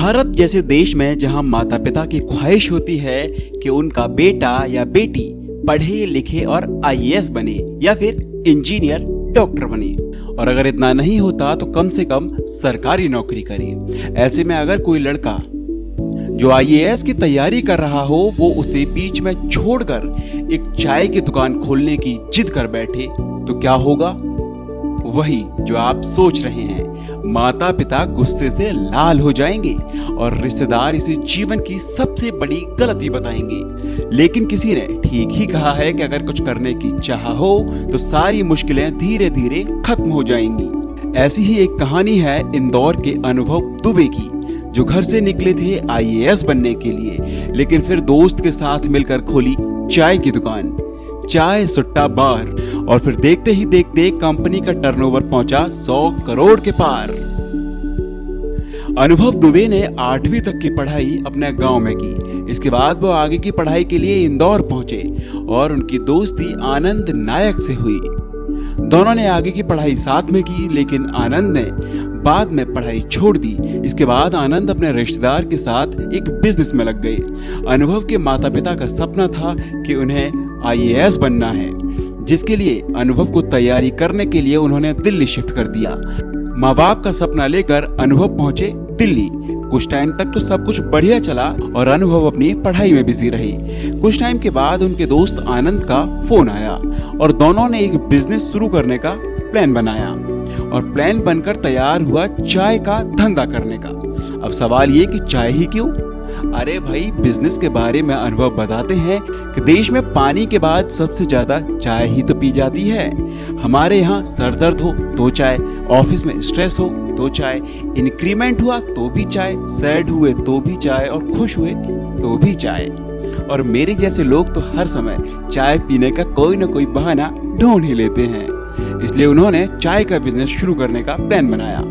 भारत जैसे देश में जहां माता पिता की ख्वाहिश होती है कि उनका बेटा या बेटी पढ़े लिखे और आईएएस बने या फिर इंजीनियर डॉक्टर बने, और अगर इतना नहीं होता तो कम से कम सरकारी नौकरी करे। ऐसे में अगर कोई लड़का जो आईएएस की तैयारी कर रहा हो वो उसे बीच में छोड़कर एक चाय की दुकान खोलने की जिद कर बैठे तो क्या होगा? वही जो आप सोच रहे हैं। माता पिता गुस्से से लाल हो जाएंगे और रिश्तेदार इसे जीवन की सबसे बड़ी गलती बताएंगे। लेकिन किसी ने ठीक ही कहा है कि अगर कुछ करने की चाह हो तो सारी मुश्किलें धीरे धीरे खत्म हो जाएंगी। ऐसी ही एक कहानी है इंदौर के अनुभव दुबे की, जो घर से निकले थे आईएएस बनने के लिए, लेकिन फिर दोस्त के साथ मिलकर खोली चाय की दुकान, चाय सुट्टा बार, और फिर देखते ही देखते कंपनी का टर्नओवर पहुंचा 100 करोड़ के पार। अनुभव दुबे ने 8वीं तक की पढ़ाई अपने गांव में की। इसके बाद वो आगे की पढ़ाई के लिए इंदौर पहुंचे और उनकी दोस्ती आनंद नायक से हुई। दोनों ने आगे की पढ़ाई साथ में की, लेकिन आनंद ने बाद में पढ़ाई छोड़ दी। इसके बाद आनंद अपने रिश्तेदार के साथ एक बिजनेस में लग गए। अनुभव के माता पिता का सपना था कि उन्हें आईएएस बनना है, जिसके लिए अनुभव को तैयारी करने के लिए उन्होंने दिल्ली शिफ्ट कर दिया। माँ बाप का सपना लेकर अनुभव पहुंचे दिल्ली। कुछ टाइम तक तो सब कुछ बढ़िया चला और अनुभव अपनी पढ़ाई में बिजी रहे। कुछ टाइम के बाद उनके दोस्त आनंद का फोन आया और दोनों ने एक बिजनेस शुरू करने का प्लान बनाया, और प्लान बनकर तैयार हुआ चाय का धंधा करने का। अब सवाल ये कि चाय ही क्यों? अरे भाई, बिजनेस के बारे में अनुभव बताते हैं कि देश में पानी के बाद सबसे ज्यादा चाय ही तो पी जाती है। हमारे यहाँ सर दर्द हो तो चाय, ऑफिस में स्ट्रेस हो तो चाय, इंक्रीमेंट हुआ तो भी चाय, सैड हुए तो भी चाय, और खुश हुए तो भी चाय। और मेरे जैसे लोग तो हर समय चाय पीने का कोई ना कोई बहाना ढूंढ ही लेते हैं। इसलिए उन्होंने चाय का बिजनेस शुरू करने का प्लान बनाया।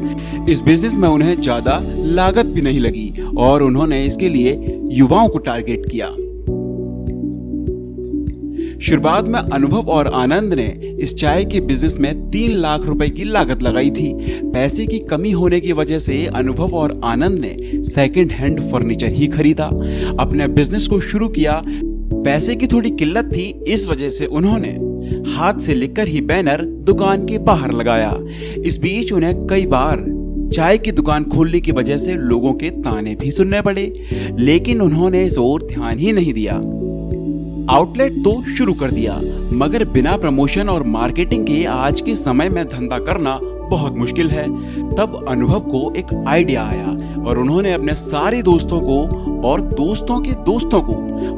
इस बिजनेस में उन्हें ज्यादा लागत भी नहीं लगी और उन्होंने इसके लिए युवाओं को टारगेट किया। शुरुआत में अनुभव और आनंद ने इस चाय के बिजनेस में 3 लाख रुपए की लागत लगाई थी। पैसे की कमी होने की वजह से अनुभव और आनंद ने सेकंड हैंड फर्नीचर ही खरीदा, अपने बिजनेस को शुरू किया। पैसे की थोड़ी किल्लत थी, इस वजह से उन्होंने हाथ से लिखकर ही बैनर दुकान के बाहर लगाया। इस बीच उन्हें कई बार चाय की दुकान खोलने की वजह से लोगों के ताने भी सुनने पड़े, लेकिन उन्होंने इस ओर ध्यान ही नहीं दिया। आउटलेट तो शुरू कर दिया, मगर बिना प्रमोशन और मार्केटिंग के आज के समय में धंधा करना बहुत मुश्किल है। तब अनुभव को एक आइडिया आया और उन्होंने अपने सारे दोस्तों को और दोस्तों के दोस्तों को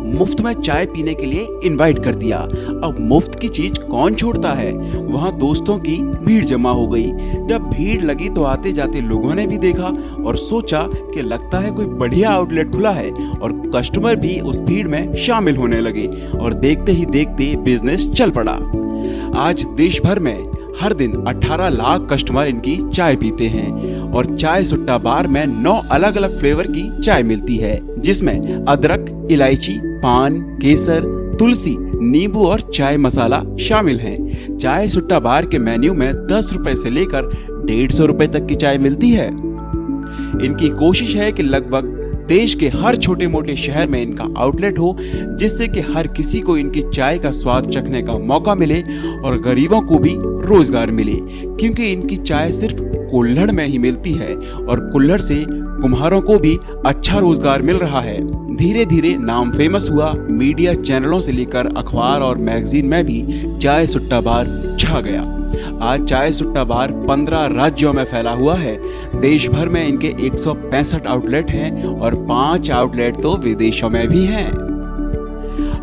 मुफ्त में चाय पीने के लिए इनवाइट कर दिया। अब मुफ्त की चीज कौन छोड़ता है? वहां दोस्तों की भीड़ जमा हो गई। जब भीड़ लगी तो आते जाते लोगों ने भी देखा और सोचा कि लगता है कोई बढ़िया आउटलेट खुला है, और कस्टमर भी उस भीड़ में शामिल होने लगे और देखते ही देखते बिजनेस चल पड़ा। आज देश भर में हर दिन 18 लाख कस्टमर इनकी चाय पीते हैं, और चाय सुट्टा बार में 9 अलग अलग फ्लेवर की चाय मिलती है, जिसमें अदरक, इलायची, पान, केसर, तुलसी, नींबू और चाय मसाला शामिल हैं। चाय सुट्टा बार के मेन्यू में 10 रुपए से लेकर 150 रुपए तक की चाय मिलती है। इनकी कोशिश है कि लगभग देश के हर छोटे मोटे शहर में इनका आउटलेट हो, जिससे कि हर किसी को इनकी चाय का स्वाद चखने का मौका मिले और गरीबों को भी रोजगार मिले, क्योंकि इनकी चाय सिर्फ कुल्हड़ में ही मिलती है और कुल्हड़ से कुम्हारों को भी अच्छा रोजगार मिल रहा है। धीरे धीरे नाम फेमस हुआ। मीडिया चैनलों से लेकर अखबार और मैगजीन में भी चाय सुट्टा बार छा गया। आज चाय सुट्टा बार 15 राज्यों में फैला हुआ है। देश भर में इनके 165 आउटलेट हैं और 5 आउटलेट तो विदेशों में भी हैं।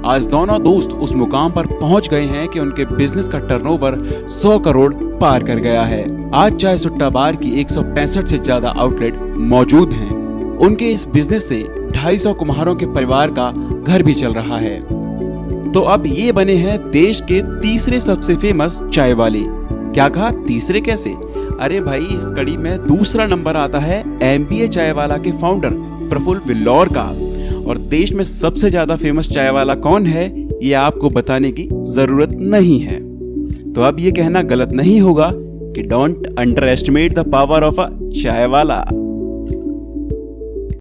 आज दोनों दोस्त उस मुकाम पर पहुंच गए हैं कि उनके बिजनेस का टर्नओवर 100 करोड़ पार कर गया है। आज चाय सुट्टा बार की 165 से ज्यादा आउटलेट मौजूद हैं। उनके इस बिजनेस से 250 कुम्हारों के परिवार का घर भी चल रहा है। तो अब ये बने हैं देश के तीसरे सबसे फेमस चाय वाले। क्या कहा? तीसरे कैसे? अरे भाई, इस कड़ी में दूसरा नंबर आता है MBA चाय वाला के फाउंडर प्रफुल्ल बिल्लौर का। और देश में सबसे ज्यादा फेमस चाय वाला कौन है, ये आपको बताने की जरूरत नहीं है। तो अब ये कहना गलत नहीं होगा कि don't under estimate the power of a चाय वाला।